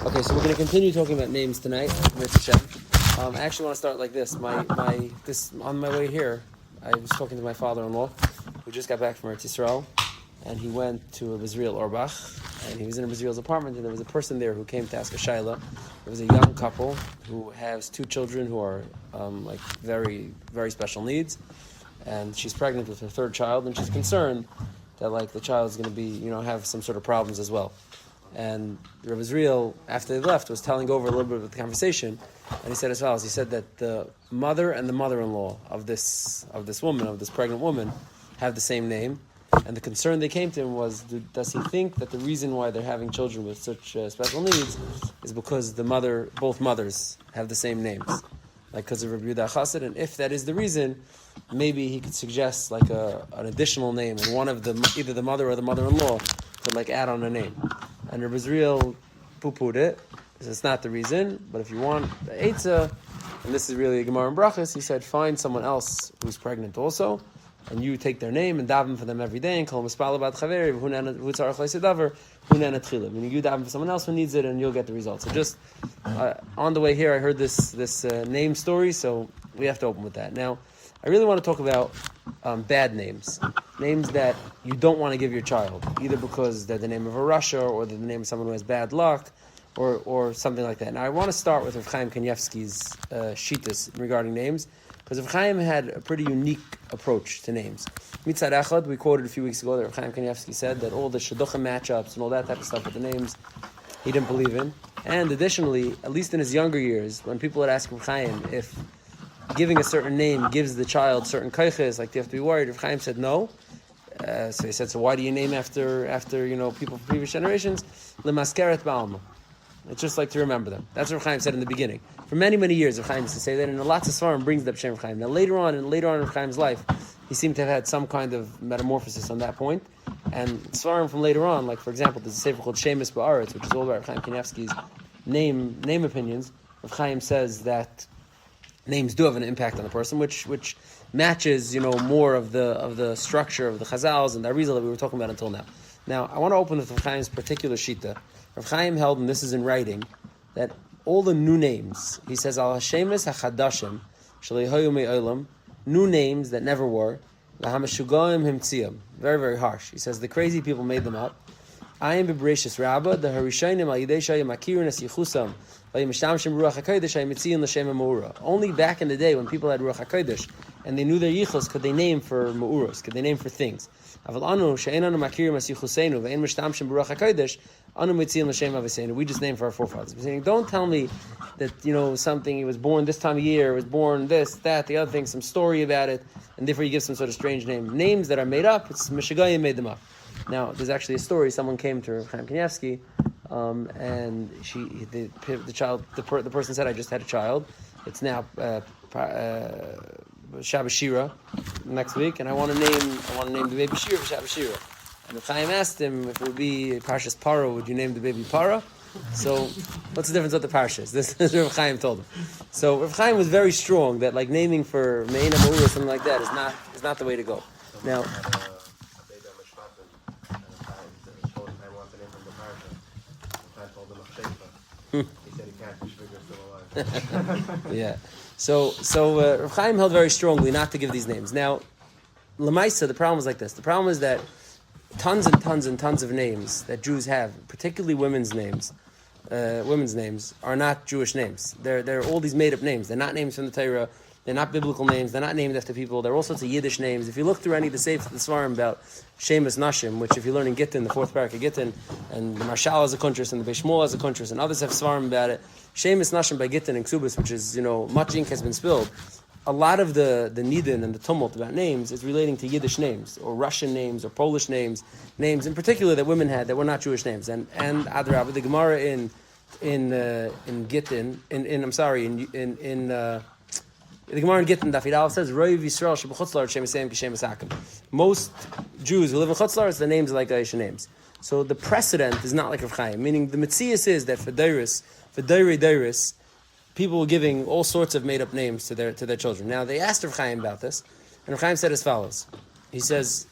Okay, so we're going to continue talking about names tonight. I actually want to start like this. On my way here, I was talking to my father-in-law, who just got back from Eretz Yisrael, and he went to a Mazal Orbach, and he was in a Mazal's apartment, and there was a person there who came to ask a shaila. There was a young couple who has two children who are very, very special needs, and she's pregnant with her third child, and she's concerned that the child is going to be, have some sort of problems as well. And Rav Israel, after they left, was telling over a little bit of the conversation, and he said as follows. He said that the mother and the mother-in-law of this pregnant woman, have the same name, and the concern they came to him was, does he think that the reason why they're having children with such special needs is because both mothers have the same names, because of Rabbi Yehuda Chassid, and if that is the reason, maybe he could suggest an additional name, and one of either the mother or the mother-in-law could add on a name. And Rabbi Israel poo-pooed it. He said, it's not the reason, but if you want the Eitzah, and this is really a Gemara in Brachas, he said, find someone else who's pregnant also, and you take their name and daven for them every day, and call them Mispal Bat Chaveri, meaning you daven for someone else who needs it, and you'll get the results. So just on the way here, I heard this name story, so we have to open with that. Now, I really want to talk about bad names that you don't want to give your child, either because they're the name of a Russia or they're the name of someone who has bad luck, or something like that. Now, I want to start with Rav Chaim Kanievsky's shittas regarding names, because Rav Chaim had a pretty unique approach to names. Mitzad Echad, we quoted a few weeks ago that Rav Chaim Kanievsky said that all the shidduchim matchups and all that type of stuff with the names, he didn't believe in. And additionally, at least in his younger years, when people would ask Rav Chaim if giving a certain name gives the child certain kaiches, do you have to be worried? Rav Chaim said no. So he said, so why do you name after people from previous generations? Lemaskeret ba'alma. It's just to remember them. That's what Rav Chaim said in the beginning. For many, many years, Rav Chaim used to say that, and lots of svarim brings up Shem Rav Chaim. Now later on in Rav Chaim's life, he seemed to have had some kind of metamorphosis on that point. And svarim from later on, for example, there's a sefer called Shemus Ba'aretz, which is all about Rav Chaim Kanievsky's name opinions. Rav Chaim says that names do have an impact on the person, which matches, more of the structure of the Chazals and the Arizal that we were talking about until now. Now, I want to open with Rav Chaim's particular shita. Rav Chaim held, and this is in writing, that all the new names, he says, Al Hashemis HaChadashim, Shalihoyu Me'olam, new names that never were, Lahamashugayim Himtziyam, very, very harsh. He says, the crazy people made them up. I am Bebereshis Rabbah, the Harishayim Al Yidei Shayim Akirin Es Yichusam, only back in the day when people had Ruach HaKodesh and they knew their yichus, could they name for ma'uros, could they name for things. We just name for our forefathers. We're saying, don't tell me that something, he was born this time of year, was born this, that, the other thing, some story about it, and therefore you give some sort of strange name. Names that are made up, it's Meshagayim made them up. Now, there's actually a story. Someone came to Chaim Kanievsky, and the person said, I just had a child. It's now Shabbat Shira next week, and I want to name the baby Shira for Shabbat Shira. And if Chaim asked him if it would be Parshas Para, would you name the baby Para? So, what's the difference with the Parshas? This is what Rav Chaim told him. So, Rav Chaim was very strong that naming for Me'ena Ma'ura or something like that is not the way to go. Now. He said he can't, still alive. Yeah. So Rav Chaim held very strongly not to give these names. Now, Lamaisa, the problem was like this. The problem is that tons and tons and tons of names that Jews have, particularly women's names, are not Jewish names. They're all these made-up names. They're not names from the Torah. They're not biblical names. They're not named after people. They're all sorts of Yiddish names. If you look through any of the Svarim about Shemus Nashim, which if you learn in Gittin, the fourth parak of Gittin, and the Marshal has a kuntris, and the Beishmol has a kuntris, and others have Svarim about it, Shemus Nashim by Gittin and Ksubis, which is, much ink has been spilled. A lot of the nidin and the tumult about names is relating to Yiddish names, or Russian names, or Polish names in particular that women had that were not Jewish names. And Adrabah, the Gemara in Gittin, the Gemara in Gittin Daf Yidal says, Roiv Yisrael shebechutzlar shemisayim kishemis hakim. Most Jews who live in Chutzlar, the names are like Aisha names. So the precedent is not like Rav Chaim, meaning the Metzias is that for Deiris, people were giving all sorts of made-up names to their children. Now, they asked Rav Chaim about this, and Rav Chaim said as follows. He says,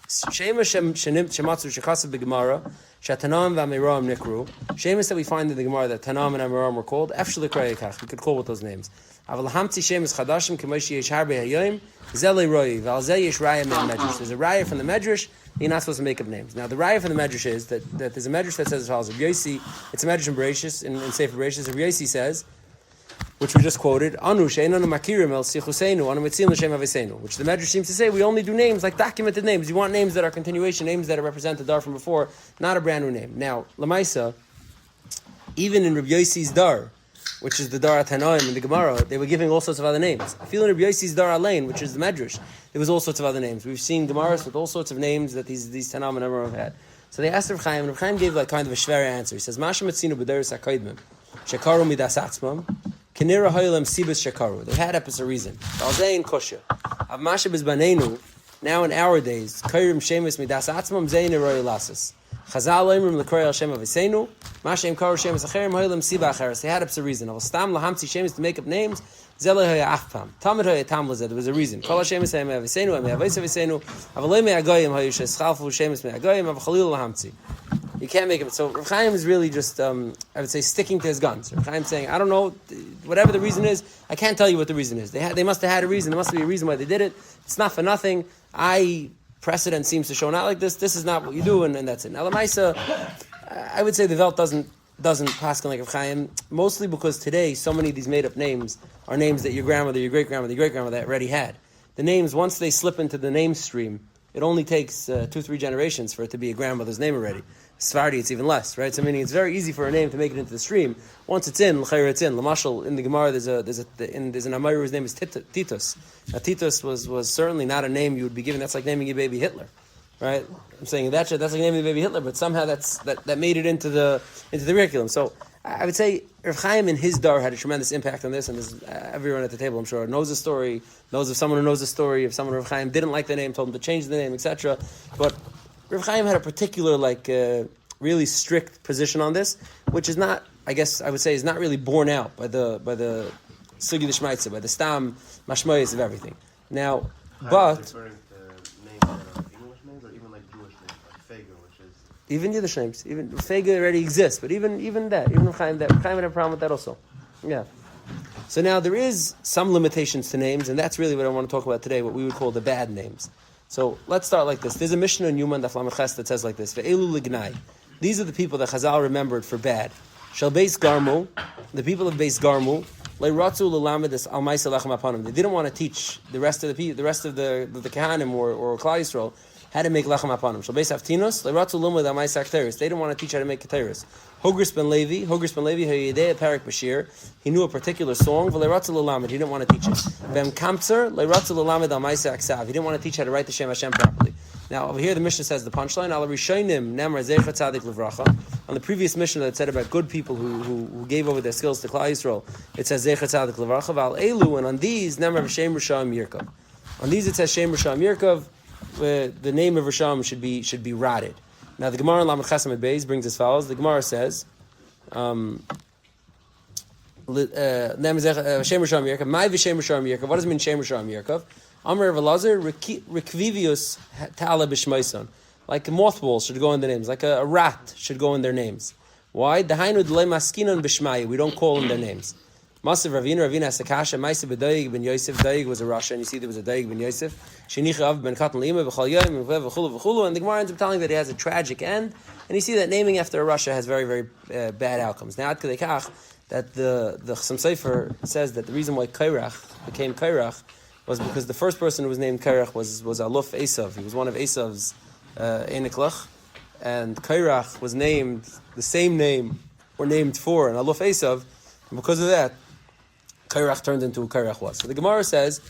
Shema shematzu shechasav b'Gemara Shatanam v'Amiram Nikru. Shemus that we find in the Gemara that Tanam and Amiram were called. Efshel Krayakach. We could call with those names. Aval Hamtzi Shemus Chadashim K'moshi Yesh Harbe Hayom Zele Roi V'Alzei Yesh Raya Min Medrash. There's a Raya from the Medrash. You're not supposed to make up names. Now the Raya from the Medrash is that there's a Medrash that says as follows. Rav Yosi, it's a Medrash in Bereshis in Sefer Bereshis. Rav Yosi says, which we just quoted, Anu she'enanu makirim el sichuseinu anu mitzim l'shem aviseinu, which the Medrash seems to say we only do names like documented names. You want names that are continuation, names that represent the dar from before, not a brand new name. Now, Lamaisa, even in Rabbi Yossi's dar, which is the dar Tanoim in the Gemara, they were giving all sorts of other names. I feel in Rabbi Yossi's dar Alain, which is the Medrash, there was all sorts of other names. We've seen Gemaras with all sorts of names that these Tanoim and Amarim have had. So they asked Rav Chaim, and Rav Chaim gave like kind of a shver answer. He says, Masha Metzinu b'deris ha'koidmim, shekaru midas atzmam, Kinira Hoylem Sibas Shakaru. They had a reason. Alzein Kosha. Avmasha Bizbanenu, now in our days, Kairim Shemus Midas Atzmam Zain Roy Lasas. Chazal Lemrim Lekroy Al Shem Avisenu, Mashem Karu Shemus Acherim Hoylem Siba Acheres. They had a reason. Avstam Lahamti Shemus to make up names, Zele Hoya Achpam. Tamid Hoya Tamlaza, there was a reason. Kol Shemus Hem Avisenu, Hem Avais Avisenu, Avalei Me Agoyim Hoyushes Chalfu Shemus Me Agoyim, Avchalil Lahamti. You can't make it. So Rav Chaim is really just, I would say, sticking to his guns. Rav Chaim saying, I don't know, whatever the reason is, I can't tell you what the reason is. They must have had a reason. There must be a reason why they did it. It's not for nothing. Precedent seems to show not like this. This is not what you do, and that's it. Now, Lamaisa, I would say the Welt doesn't pass like Rav Chaim, mostly because today so many of these made-up names are names that your grandmother, your great-grandmother, your great-grandmother already had. The names, once they slip into the name stream, it only takes 2-3 generations for it to be a grandmother's name already. Svardi, it's even less, right? So meaning it's very easy for a name to make it into the stream. Once it's in, l'chayr it's in. Lamashal in the Gemara, there's an Amir whose name is Titus. Now Titus was certainly not a name you would be given. That's like naming your baby Hitler, right? I'm saying that's like naming the baby Hitler, but somehow that made it into the curriculum. So I would say Rav Chaim in his dar had a tremendous impact on this, and everyone at the table, I'm sure, knows the story, knows if someone who knows the story, if someone Rav Chaim didn't like the name, told him to change the name, etc. But Rav Chaim had a particular, really strict position on this, which is not, I guess I would say, is not really borne out by the Sugi D'Shmaitza, by the Stam Mashmoyes of everything. Now, but referring to names that are English names, or even like Jewish names, like Fega, which is even Yiddish names, even Fega already exists, but even that, even Rav Chaim had a problem with that also. Yeah. So now there is some limitations to names, and that's really what I want to talk about today, what we would call the bad names. So let's start like this. There's a Mishnah in Yuma Daf Lamed Ches that says like this: Ve'elu lignai. These are the people that Chazal remembered for bad. Shall Beis Garmu, the people of Beis Garmu, le'ratzu l'lamed es al ma'aseh lechem apanim. They didn't want to teach the rest of the Kehanim or Klal Yisrael how to make lechem apanim. Shall Beis Haftinos, le'ratzu l'lamed al ma'aseh akteris. They didn't want to teach how to make keteris. Hogris ben Levi, Hayidei Parak Bashir. He knew a particular song, v'le'ratzu l'lamed. He didn't want to teach it. V'em Kamtzer, le'ratzu l'lamed al ma'aseh aksav. He didn't want to teach how to write the Shem Hashem properly. Now, over here, the Mishnah says the punchline, Al Rishonim Nemar Zecha Tzadik Levracha. On the previous Mishnah that said about good people who gave over their skills to Klal Yisrael, it says Zecha Tzadik Levracha. Val Elu, and on these, Nemar V'Shem Risham Yirkov. On these, it says Shem Risham Yirkov, where the name of Risham should be rotted. Now, the Gemara in Lamed Chesam Beis brings as follows. The Gemara says, Shem Risham Yirkov. My V'Shem Risham Yirkov. What does it mean Shem Risham Yirkov? Amr Velazar, Rekvivius Ta'ala B'Shmaisan. Like mothballs should go in their names. Like a rat should go in their names. Why? Dahainu D'lei Maskinon B'Shmai. We don't call them their names. Masav Ravina has a kasha. Maisa B'Daig Ben Yosef. Daig was a Rasha, and you see there was a Daig Ben Yosef. Shenicha Av Ben Katan Lima B'Chal Yom V'Chulu V'Chulu. And the Gemara ends up telling that he has a tragic end. And you see that naming after a Rasha has very, very bad outcomes. Now, Ad Kedei Kach, that the Chassam Sofer says that the reason why Kairach became Kairach was because the first person who was named Kairach was Aluf Esav. He was one of Esav's Eniklach. And Kairach was named the same name, or named for an Aluf Esav. And because of that, Kairach turned into who Kairach was. So the Gemara says,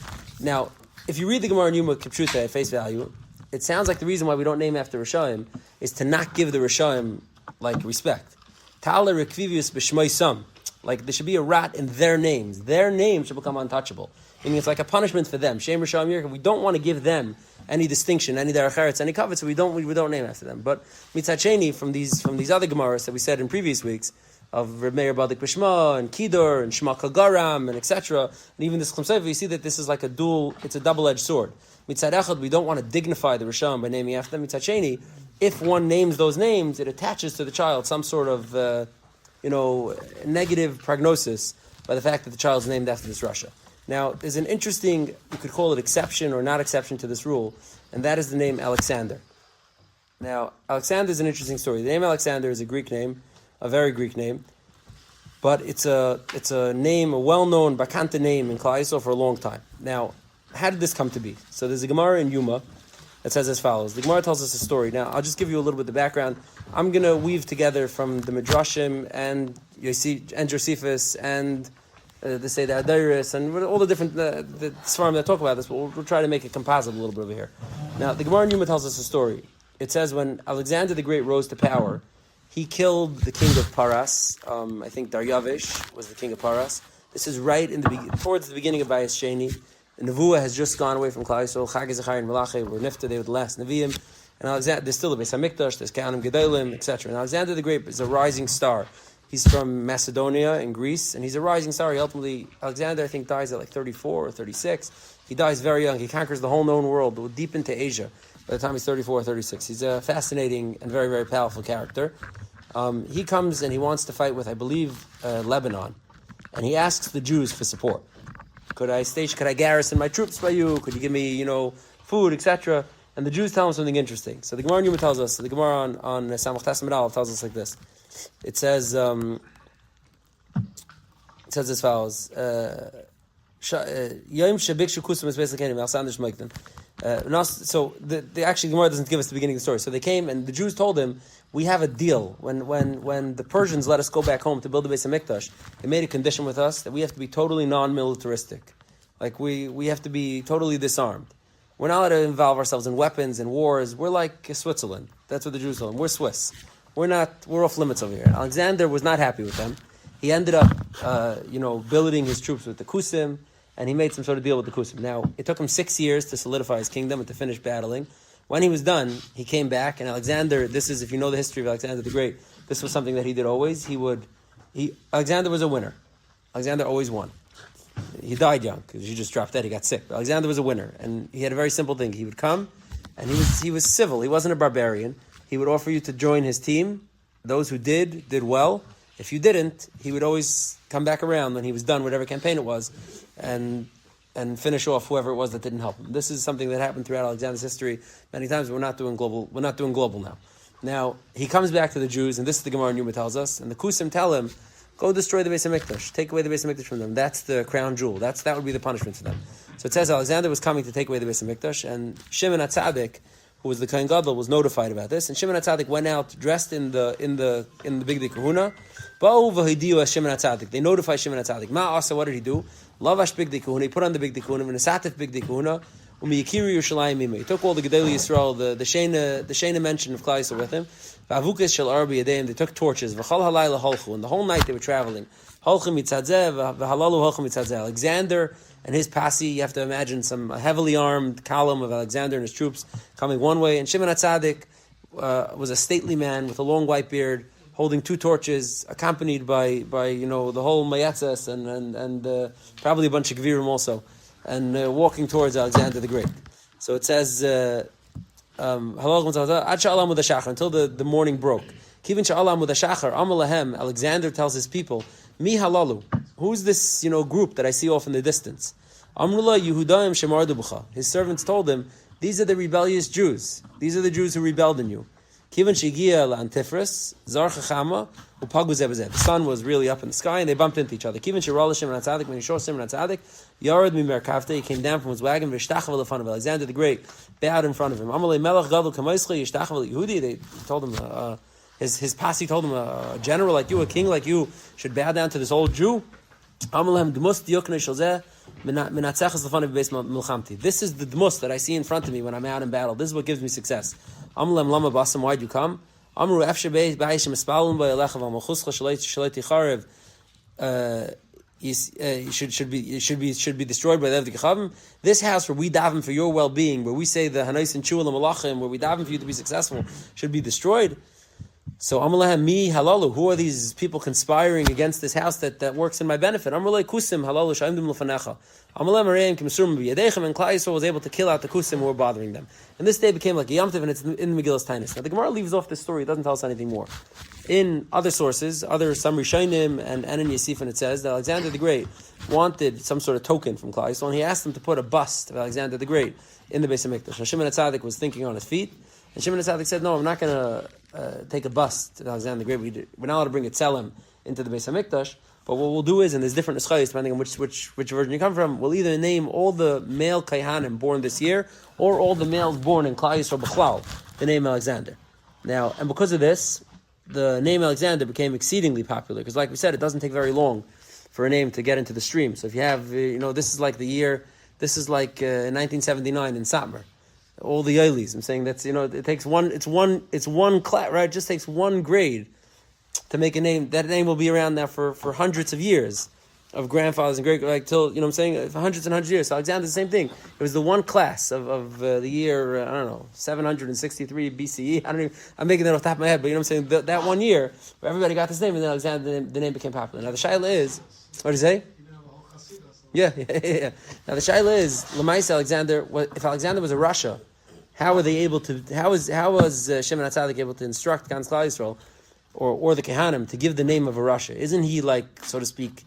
now, if you read the Gemara in Yuma Kipshuta at face value, it sounds like the reason why we don't name after Rishaim is to not give the Rishaim, respect. Ta'ala Rekvivius B'Shmoisam. There should be a rat in their names. Their names should become untouchable. Meaning it's like a punishment for them. Shem Risham Yirkov. We don't want to give them any distinction, any derech eretz, any kavod, so we don't name after them. But mitzad sheni, from these other gemaras that we said in previous weeks of Reb Meir Badik B'Shma and Kidor and Shma Kagaram and etc. And even this Chassam Sofer, you see that this is like it's a double-edged sword. Mitzad echad, we don't want to dignify the Risham by naming after them. Mitzad sheni, if one names those names, it attaches to the child some sort of negative prognosis by the fact that the child is named after this Russia. Now, there's an interesting, you could call it exception or not exception to this rule, and that is the name Alexander. Now, Alexander is an interesting story. The name Alexander is a Greek name, a very Greek name, but it's a name, a well-known Bakanta name in Klal Yisrael for a long time. Now, how did this come to be? So there's a Gemara in Yuma that says as follows. The Gemara tells us a story. Now, I'll just give you a little bit of the background. I'm going to weave together from the Midrashim and Josephus and the Seder Adairis and all the different the Sfarim that talk about this, but we'll try to make it composite a little bit over here. Now, the Gemara in Yuma tells us a story. It says when Alexander the Great rose to power, he killed the king of Paras. I think Daryavish was the king of Paras. This is right towards the beginning of Bayis Sheni. The Nevuah has just gone away from Klal Yisrael. Chag Zechariah and Malachi were nifta. They were the last Nevi'im. And Alexander, there's still the Beis Hamikdash, there's Kahanim Gedolim, etc. And Alexander the Great is a rising star. He's from Macedonia in Greece, and he's a rising star. Alexander, I think, dies at like 34 or 36. He dies very young. He conquers the whole known world, deep into Asia, by the time he's 34 or 36. He's a fascinating and very, very powerful character. He comes and he wants to fight with, I believe, Lebanon. And he asks the Jews for support. Could I garrison my troops by you? Could you give me, food, etc.? And the Jews tell him something interesting. So the Gemara in Yuma tells us, the Gemara on Samach Tes Medal tells us like this. It says as follows. Yom shebikshu kusum is basically Alexander Shmeikden. So the actually Gemara doesn't give us the beginning of the story. So they came and the Jews told him, we have a deal. When the Persians let us go back home to build the Beis Hamikdash, they made a condition with us that we have to be totally non-militaristic. Like we have to be totally disarmed. We're not allowed to involve ourselves in weapons and wars. We're like Switzerland. That's what the Jews told them. We're Swiss. We're off limits over here. Alexander was not happy with them. He ended up, billeting his troops with the Kusim, and he made some sort of deal with the Kusim. Now, it took him 6 years to solidify his kingdom and to finish battling. When he was done, he came back, and Alexander, if you know the history of Alexander the Great, this was something that he did always. Alexander was a winner. Alexander always won. He died young, because he just dropped dead, he got sick. But Alexander was a winner, and he had a very simple thing. He would come, and he was civil. He wasn't a barbarian. He would offer you to join his team. Those who did well. If you didn't, he would always come back around when he was done, whatever campaign it was, and finish off whoever it was that didn't help him. This is something that happened throughout Alexander's history many times. We're not doing global now. Now, he comes back to the Jews, and this is the Gemara in Yuma tells us, and the Kusim tell him, go destroy the Beis Hamikdash. Take away the Beis Hamikdash from them. That's the crown jewel. That would be the punishment for them. So it says Alexander was coming to take away the Beis Hamikdash, and Shimon HaTzadik, who was the Kohen Gadol, was notified about this. And Shimon HaTzadik went out dressed in the Bigdei Kahuna. Ba'u v'hidiyu as Shimon HaTzadik. They notified Shimon HaTzadik. Ma'asa, what did he do? Lavash Bigdei Kahuna. He put on the Bigdei Kahuna. V'nesatif Bigdei Kahuna. U'miyikiru Yerushalayim mimei. He took all the Gedolei Yisrael, the Shena mention of Klal Yisrael with him. V'avukas shel arbi yadeim. They took torches. V'chal halayla holchu. And the whole night they were traveling. Holchu mitzadzeh v'halalu holchu mitzadzeh. Alexander and his posse, you have to imagine some heavily armed column of Alexander and his troops coming one way. And Shimon HaTzadik was a stately man with a long white beard, holding two torches, accompanied by the whole Mayatzes and probably a bunch of Gvirim also, and walking towards Alexander the Great. So it says, until the morning broke. Alexander tells his people, Mi halalu. Who's this, group that I see off in the distance? Amrullah Yehudaim Shemardubucha. His servants told him, these are the rebellious Jews. These are the Jews who rebelled in you. Kivan Shigia Lantifris, Zar Chachama, Upagu Zebazeb. The sun was really up in the sky and they bumped into each other. Kivan Shirala Shimon HaTzadik, when he saw Shimon HaTzadik, Yared Mimer Kafte, he came down from his wagon, Vishtachav Elefan of Alexander the Great, bowed in front of him. Amalei Melech Gadol Kamaischa, Yishtachav Yehudi, they told him, his posse told him, a general like you, a king like you, should bow down to this old Jew. This is the dmus that I see in front of me when I'm out in battle. This is what gives me success. Why'd you come? Should be destroyed by the Evdik. This house where we daven for your well-being, where we say the Hanais and Shulam Malachim, where we daven for you to be successful, should be destroyed. So Amalehem mi halalu. Who are these people conspiring against this house that works in my benefit? Amalei kusim halalu sha'imdim lefanecha. Amalem areim kimsurim b'yadechem, and Klal Yisrael was able to kill out the kusim who were bothering them. And this day became like a Yom Tov, and it's in the Megillas Taanis. Now the Gemara leaves off this story; it doesn't tell us anything more. In other sources, some Rishonim and in Yosifin, it says that Alexander the Great wanted some sort of token from Klal Yisrael, and he asked them to put a bust of Alexander the Great in the Beis Hamikdash. Now Shimon HaTzadik was thinking on his feet, and Shimon HaTzadik said, "No, I'm not going to take a bust of Alexander the Great. We're not allowed to bring a tzelem into the Beis Hamikdash. But what we'll do is, and there's different eschayos depending on which version you come from, we'll either name all the male kaihanim born this year, or all the males born in Klal Yisrael B'chlal, the name Alexander. Now, and because of this, the name Alexander became exceedingly popular, because like we said, it doesn't take very long for a name to get into the stream. So if you have, this is like 1979 in Satmar. All the Yolis, I'm saying that's, it takes it's one class, right? It just takes one grade to make a name. That name will be around now for hundreds of years, of grandfathers and great, like till, for hundreds and hundreds of years. So Alexander's the same thing. It was the one class of the year, 763 BCE. I'm making that off the top of my head, but I'm saying, that 1 year, where everybody got this name, and then Alexander, the name became popular. Now the shaila is, what do you say? Yeah. Now the shaila is, Lamaisa Alexander, if Alexander was a Russia, how was Shimon HaTzadik able to instruct Gan Klal Yisrael, or the Kehanim, to give the name of a Rasha? Isn't he, like, so to speak,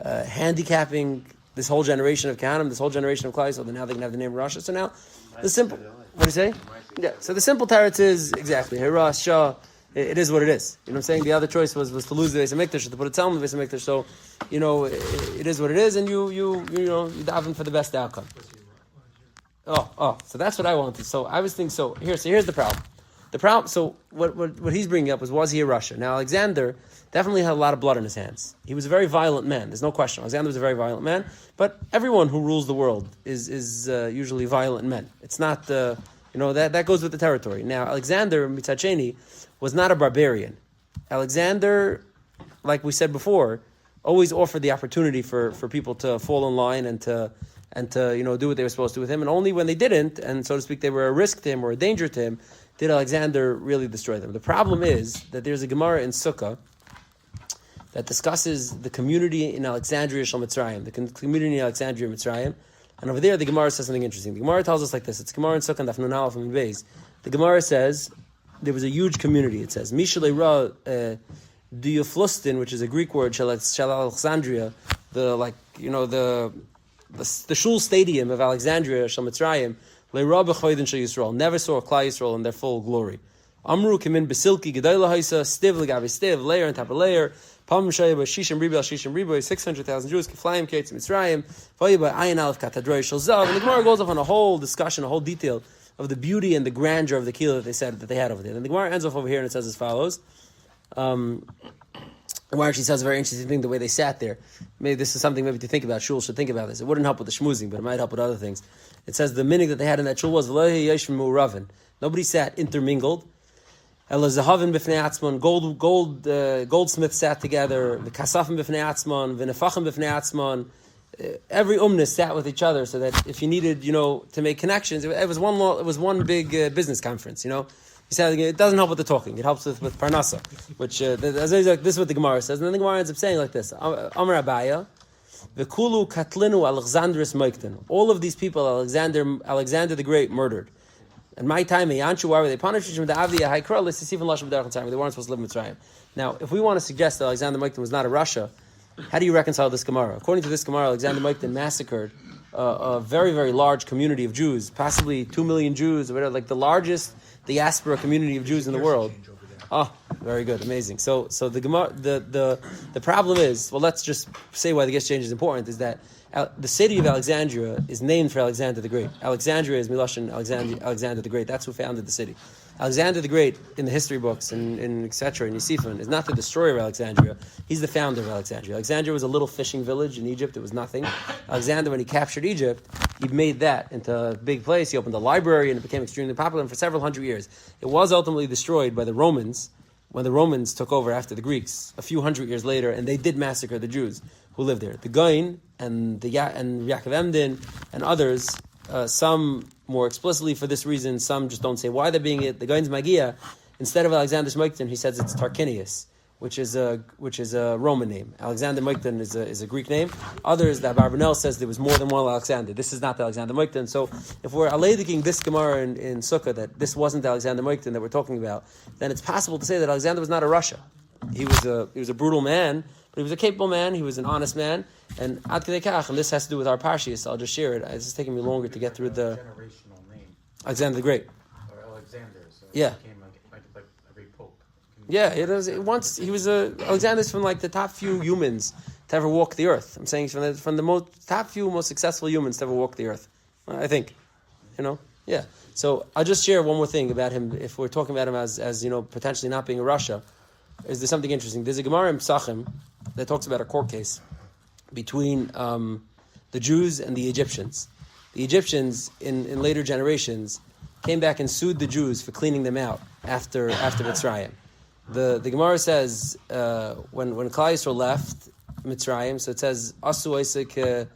handicapping this whole generation of Kehanim, this whole generation of Klal Yisrael, that now they can have the name Rasha? So now, the simple, what do you say? Yeah, so the simple teretz is, exactly, Hiras, Shah, it is what it is. You know what I'm saying? The other choice was to lose the Beis HaMikdash, to put a Talmud in the Beis HaMikdash, so, it is what it is, and you daven for the best outcome. So that's what I wanted. So I was thinking, here's the problem. So what he's bringing up was he a Russia? Now Alexander definitely had a lot of blood on his hands. He was a very violent man. There's no question. Alexander was a very violent man. But everyone who rules the world is usually violent men. It's not that goes with the territory. Now Alexander Mitzad Sheni was not a barbarian. Alexander, like we said before, always offered the opportunity for people to fall in line and to do what they were supposed to with him, and only when they didn't, and so to speak, they were a risk to him or a danger to him, did Alexander really destroy them. The problem is that there's a Gemara in Sukkah that discusses the community in Alexandria Shal Mitzrayim, the community in Alexandria Mitzrayim, and over there the Gemara says something interesting. The Gemara tells us like this. It's Gemara in Sukkah and Daf Nun Aleph and Beis. The Gemara says there was a huge community. It says Mishalei Ra Dioflustin, which is a Greek word, Shal Alexandria, the shul stadium of Alexandria, Shal Mitzrayim, Le'ra b'choydin shel Yisrael, never saw Klal Yisrael in their full glory. Amru kimin besilki gedayla haisa, stiv legabe stiv, layer on top of layer, pam shayba shishim riboy, 600,000 Jews, kiflayim kates Mitzrayim, vayba ayin alef katadroy shel zav. And the Gemara goes off on a whole discussion, a whole detail of the beauty and the grandeur of the kila that they said that they had over there. And the Gemara ends off over here and it says as follows. The Gemara actually says a very interesting thing, the way they sat there. Maybe this is something to think about. Shul should think about this. It wouldn't help with the shmuzing, but it might help with other things. It says the minig that they had in that shul was nobody sat intermingled. Goldsmiths sat together. The kasafim b'fnei atzman, v'nefachim b'fnei atzman. Every umnis sat with each other, so that if you needed, to make connections, it was one big business conference. He said it doesn't help with the talking; it helps with parnasa, which this is what the Gemara says, and then the Gemara ends up saying like this: Amar Abaya, v'kulu katlinu Alexandris Moiktin. All of these people, Alexander the Great murdered. And my time, Yanshu, why were they punished? They weren't supposed to live in Mitzrayim. Now, if we want to suggest that Alexander Moiktin was not a Russia, how do you reconcile this Gemara? According to this Gemara, Alexander Moiktin massacred a very, very large community of Jews, possibly 2 million Jews, or whatever, like the largest diaspora community of Jews in the world. Oh, very good, amazing. So the Gemara, the problem is, well, let's just say why the exchange is important, is that the city of Alexandria is named for Alexander the Great. Alexandria is Miloshin Alexander the Great. That's who founded the city. Alexander the Great, in the history books and etc. in Yosifin, is not the destroyer of Alexandria. He's the founder of Alexandria. Alexandria was a little fishing village in Egypt. It was nothing. Alexander, when he captured Egypt, he made that into a big place. He opened a library, and it became extremely popular. And for several hundred years, it was ultimately destroyed by the Romans when the Romans took over after the Greeks a few hundred years later, and they did massacre the Jews who lived there. The Goin and Yaakov Emden and others, some more explicitly for this reason, some just don't say why they're being it. The Goin's Magia instead of Alexander Moikten, he says it's Tarquinius, which is a Roman name. Alexander Moikten is a Greek name. Others, that Barbanel says there was more than one Alexander. This is not the Alexander Moikten. So if we're alediking this Gemara in Sukkah that this wasn't the Alexander Moikten that we're talking about, then it's possible to say that Alexander was not a Russia. He was a brutal man, but he was a capable man. He was an honest man. And Ad Kedei Kach, and this has to do with our Parshas, so I'll just share it. It's just taking me longer to get through the generational name. Alexander the Great. Or Alexander, so Yeah. it became like every pope. Yeah, once he was Alexander's from like the top few humans to ever walk the earth. I'm saying he's from the top few most successful humans to ever walk the earth. I think, yeah. So I'll just share one more thing about him. If we're talking about him as potentially not being a Russia, is there something interesting? There's a Gemara in Psachim that talks about a court case between the Jews and the Egyptians. The Egyptians in later generations came back and sued the Jews for cleaning them out after Mitzrayim. The Gemara says when Klal Yisrael left Mitzrayim, so it says Asu Isaac,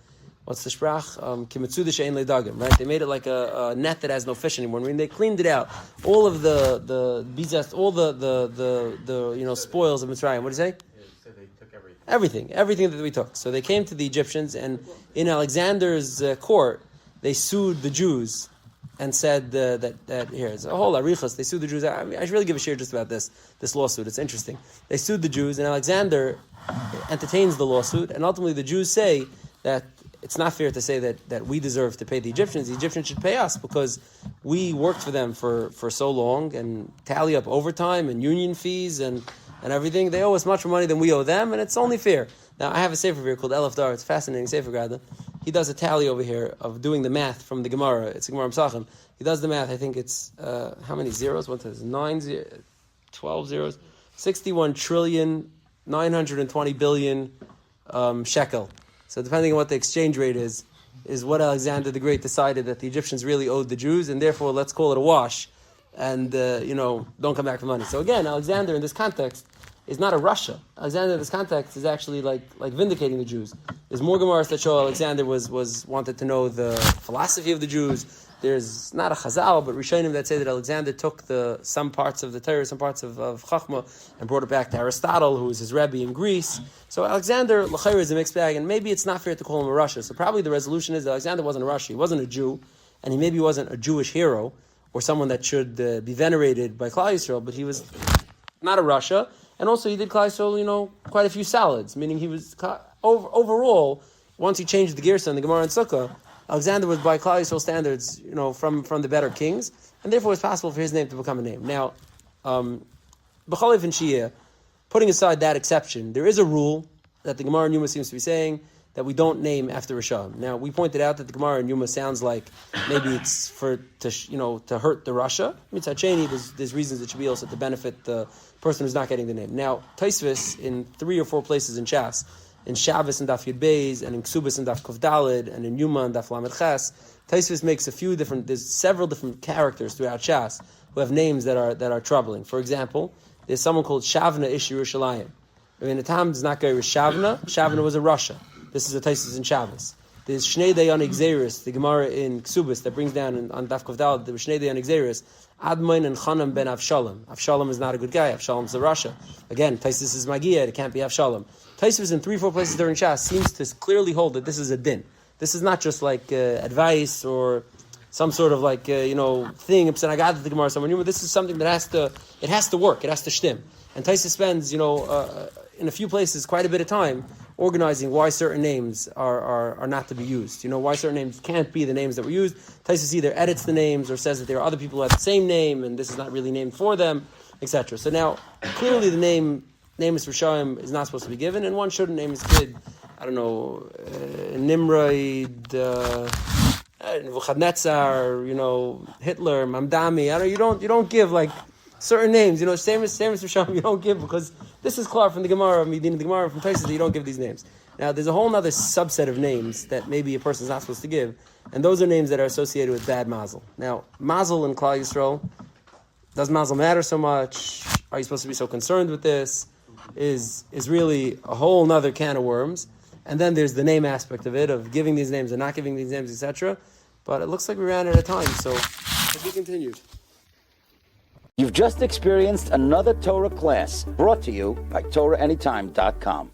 what's the sprach? Kimitzuda she'ein le'dagim, right? They made it like a net that has no fish anymore. When they cleaned it out, all of the bizas, all the spoils of Mitzrayim. What do you say? So they took everything. Everything that we took. So they came to the Egyptians, and in Alexander's court, they sued the Jews and said that here, it's a whole arichas. They sued the Jews. I should really give a share just about this lawsuit. It's interesting. They sued the Jews, and Alexander entertains the lawsuit, and ultimately the Jews say that it's not fair to say that we deserve to pay the Egyptians. The Egyptians should pay us because we worked for them for so long and tally up overtime and union fees and everything. They owe us much more money than we owe them, and it's only fair. Now, I have a sefer here called Elef Dar. It's a fascinating sefer, Gada. He does a tally over here of doing the math from the Gemara. It's a Gemara Psachim. He does the math. I think it's, how many zeros? What is it? 12 zeros? 61 trillion, 920 billion shekel. So depending on what the exchange rate is what Alexander the Great decided that the Egyptians really owed the Jews, and therefore let's call it a wash, and don't come back for money. So again, Alexander in this context is not a Russia. Alexander in this context is actually like vindicating the Jews. There's more Gemaras that show Alexander was wanted to know the philosophy of the Jews. There's not a Chazal, but Rishonim that say that Alexander took some parts of the Torah, some parts of Chachma, and brought it back to Aristotle, who was his Rebbe in Greece. So Alexander, l'chayr, is a mixed bag, and maybe it's not fair to call him a Russia. So probably the resolution is that Alexander wasn't a Russia. He wasn't a Jew, and he maybe wasn't a Jewish hero, or someone that should be venerated by Klal Yisrael, but he was not a Russia. And also he did Klal Yisrael, quite a few salads, meaning he was, overall, once he changed the Gersa in the Gemara and Sukkah, Alexander was by Klal Yisrael standards, from the better kings, and therefore it's possible for his name to become a name. Now, B'chalif and Shia, putting aside that exception, there is a rule that the Gemara in Yuma seems to be saying that we don't name after Rishon. Now, we pointed out that the Gemara in Yuma sounds like maybe it's to hurt the Russia. Mitzvah Cheni, there's reasons it should be also to benefit the person who's not getting the name. Now, Taisvis, in 3 or 4 places in Shas, in Shabbos and Daf Yud Beis, and in Ksubas and Daf Kuf Dalid, and in Yuma and Daf Lamed Ches, Taisvis makes there's several different characters throughout Shas who have names that are troubling. For example, there's someone called Shavna Ish Yerushalayim. I mean, the Tam does not go with Shavna. Shavna was a Russia. This is a Taisvis in Shabbos. There's Shnei Dayan Exeris, the Gemara in Ksubas that brings down on Daf Kuf Dalid, the Shnei Dayan Exeris, Admoin and Chanam ben Avshalom. Avshalom is not a good guy. Avshalom's a Russia. Again, Taisus is Magia. It can't be Avshalom. Taisus in 3-4 places during Shas seems to clearly hold that this is a din. This is not just like advice or some sort of thing. I got the Gemara somewhere. This is something that has to work. It has to shtim. And Taisus spends in a few places quite a bit of time organizing why certain names are not to be used. Why certain names can't be the names that were used. Taisus either edits the names or says that there are other people who have the same name and this is not really named for them, etc. So now, clearly the name is Rishayim is not supposed to be given, and one shouldn't name his kid, Nimrod, Nebuchadnezzar, Hitler, Mamdami. You don't give certain names. Same as Rishayim, you don't give because this is clear from the Gemara, the Gemara from Taisus that you don't give these names. Now, there's a whole other subset of names that maybe a person's not supposed to give, and those are names that are associated with bad Mazal. Now, Mazal in Klal Yisrael, does Mazal matter so much? Are you supposed to be so concerned with this? Is really a whole nother can of worms. And then there's the name aspect of it, of giving these names and not giving these names, etc. But it looks like we ran out of time, so to be continued. You've just experienced another Torah class brought to you by TorahAnytime.com.